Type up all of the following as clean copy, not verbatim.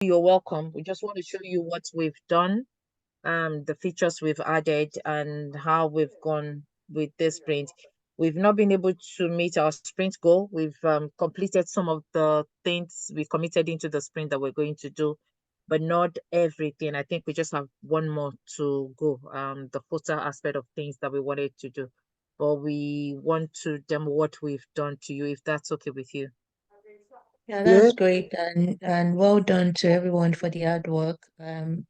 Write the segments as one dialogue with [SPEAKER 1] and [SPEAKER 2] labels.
[SPEAKER 1] you're welcome. We just want to show you what we've done, the features we've added, and how we've gone with this sprint. We've not been able to meet our sprint goal. We've completed some of the things we committed into the sprint that we're going to do, but not everything. I think we just have one more to go, the footer aspect of things that we wanted to do. But we want to demo what we've done to you, if that's okay with you.
[SPEAKER 2] Yeah,
[SPEAKER 3] Yeah,
[SPEAKER 2] that's great, and well done to everyone for the hard work.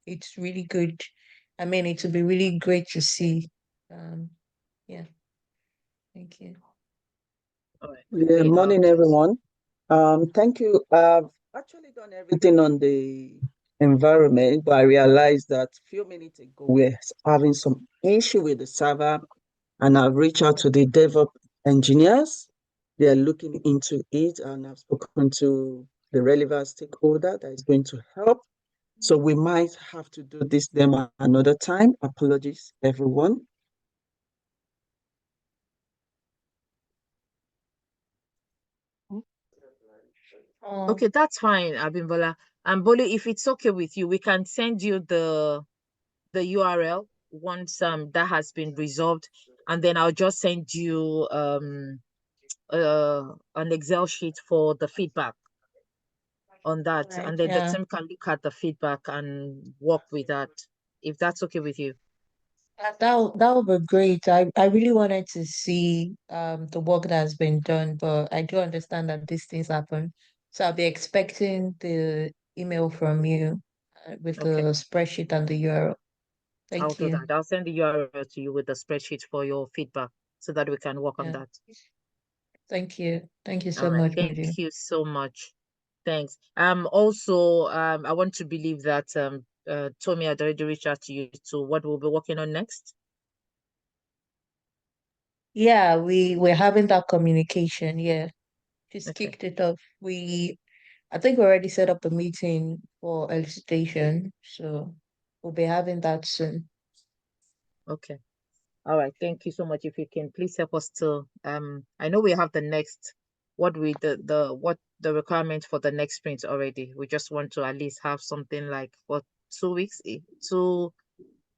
[SPEAKER 2] It's really good. I mean, it would be really great to see. Um, yeah, thank you.
[SPEAKER 1] All right.
[SPEAKER 3] yeah.
[SPEAKER 1] Okay.
[SPEAKER 3] Morning, everyone. Thank you. I've actually done everything on the environment, but I realized that a few minutes ago we're having some issue with the server, and I've reached out to the DevOps engineers. They are looking into it, and I've spoken to the relevant stakeholder that is going to help. So we might have to do this demo another time. Apologies, everyone.
[SPEAKER 2] Oh,
[SPEAKER 1] Okay, that's fine, Abimbola. And Bolu, if it's okay with you, we can send you the URL once that has been resolved, and then I'll just send you an Excel sheet for the feedback on that,
[SPEAKER 2] right.
[SPEAKER 1] and then the
[SPEAKER 2] Yeah.
[SPEAKER 1] team can look at the feedback and work with that, if that's okay with you.
[SPEAKER 2] That would be great. I really wanted to see the work that has been done, but I do understand that these things happen. So I'll be expecting the email from you with
[SPEAKER 1] Okay,
[SPEAKER 2] the spreadsheet and the URL.
[SPEAKER 1] I'll
[SPEAKER 2] Thank
[SPEAKER 1] do
[SPEAKER 2] you.
[SPEAKER 1] that. I'll send the URL to you with the spreadsheet for your feedback so that we can work on
[SPEAKER 2] Yeah.
[SPEAKER 1] that.
[SPEAKER 2] Thank you. Thank you
[SPEAKER 1] All
[SPEAKER 2] so
[SPEAKER 1] right.
[SPEAKER 2] much,
[SPEAKER 1] Thank
[SPEAKER 2] Moji.
[SPEAKER 1] you so much. Thanks. Also, I want to believe that Tommy had already reached out to you to what we'll be working on next.
[SPEAKER 2] Yeah, we're having that communication. Yeah. Just
[SPEAKER 1] Okay.
[SPEAKER 2] kicked it off. I think we already set up a meeting for elicitation, so we'll be having that soon.
[SPEAKER 1] Okay. All right. Thank you so much. If you can please help us to I know we have the next what we the what the requirement for the next sprint already. We just want to at least have something like for 2 weeks, two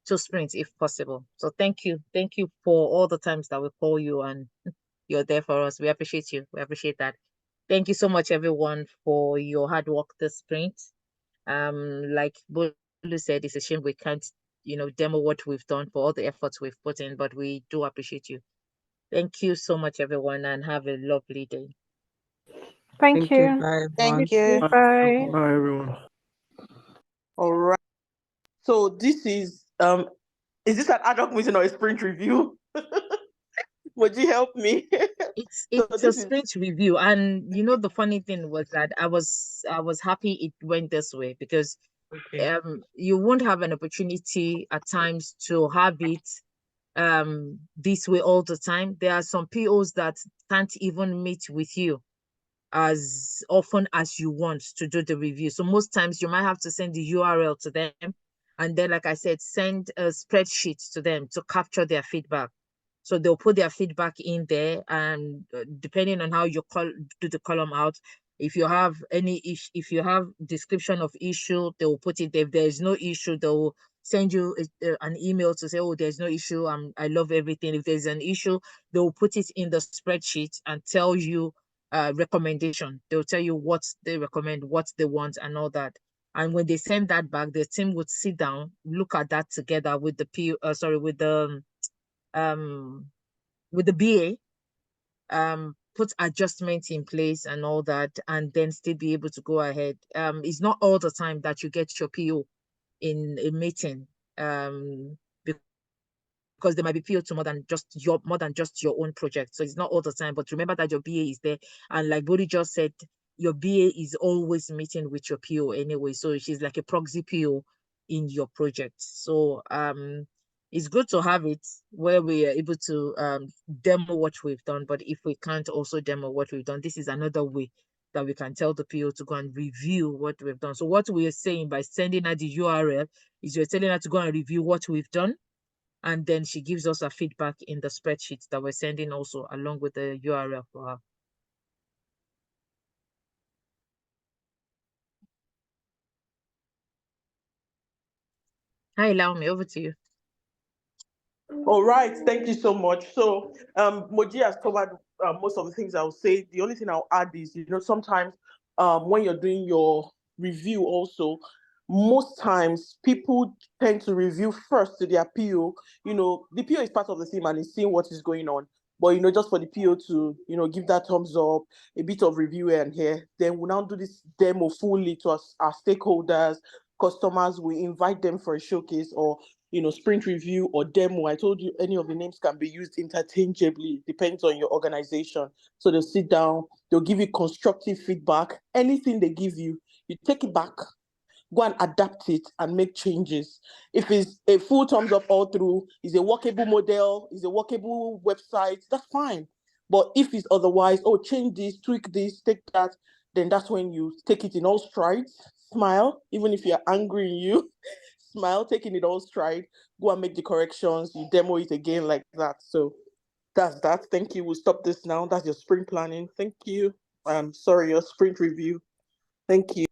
[SPEAKER 1] sprints if possible. So thank you. Thank you for all the times that we call you and you're there for us. We appreciate you. We appreciate that. Thank you so much, everyone, for your hard work this sprint. Like Bolu said, it's a shame we can't, demo what we've done for all the efforts we've put in, but we do appreciate you. Thank you so much, everyone, and have a lovely day.
[SPEAKER 4] Thank
[SPEAKER 3] Thank you.
[SPEAKER 4] you.
[SPEAKER 3] Bye,
[SPEAKER 5] Thank
[SPEAKER 3] everyone.
[SPEAKER 5] you.
[SPEAKER 4] Bye.
[SPEAKER 6] Bye, everyone.
[SPEAKER 5] All right. So this is this an ad hoc meeting or a sprint review? Would you help me?
[SPEAKER 1] It's
[SPEAKER 5] So
[SPEAKER 1] it's a
[SPEAKER 5] this is
[SPEAKER 1] sprint review, and the funny thing was that I was happy it went this way because
[SPEAKER 5] okay.
[SPEAKER 1] you won't have an opportunity at times to have it this way all the time. There are some POs that can't even meet with you as often as you want to do the review. So most times you might have to send the URL to them, and then, like I said, send a spreadsheet to them to capture their feedback. So they'll put their feedback in there, and depending on how you do the column out, if you have any issue, if you have description of issue, they will put it there. If there is no issue, they will send you an email to say, oh, there's no issue. I love everything. If there's an issue, they will put it in the spreadsheet and tell you recommendation. They'll tell you what they recommend, what they want, and all that. And when they send that back, the team would sit down, look at that together with the um with the BA, put adjustments in place and all that, and then still be able to go ahead. It's not all the time that you get your PO in a meeting. Because there might be PO to more than just your own project. So it's not all the time, but remember that your BA is there. And like Bodhi just said, your BA is always meeting with your PO anyway. So she's like a proxy PO in your project. So it's good to have it where we are able to demo what we've done. But if we can't also demo what we've done, this is another way that we can tell the PO to go and review what we've done. So what we are saying by sending her the URL is we're telling her to go and review what we've done, and then she gives us a feedback in the spreadsheet that we're sending also along with the URL for her. Hi, Laomi, over to you.
[SPEAKER 5] All right, thank you so much. So, Moji has covered most of the things I'll say. The only thing I'll add is, sometimes when you're doing your review, also, most times people tend to review first to their PO. The PO is part of the team and is seeing what is going on. But just for the PO to give that thumbs up, a bit of review here and here, then we'll now do this demo fully to our stakeholders, customers. We invite them for a showcase or sprint review or demo. I told you any of the names can be used interchangeably, depends on your organization. So they'll sit down, they'll give you constructive feedback. Anything they give you, you take it back, go and adapt it and make changes. If it's a full thumbs up all through, is a workable model, is a workable website, that's fine. But if it's otherwise, change this, tweak this, take that, then that's when you take it in all strides, smile, even if you're angry in you, smile, taking it all stride, go and make the corrections, you demo it again like that. So that's that. Thank you. We'll stop this now. That's your sprint planning. Thank you. Sorry, your sprint review. Thank you.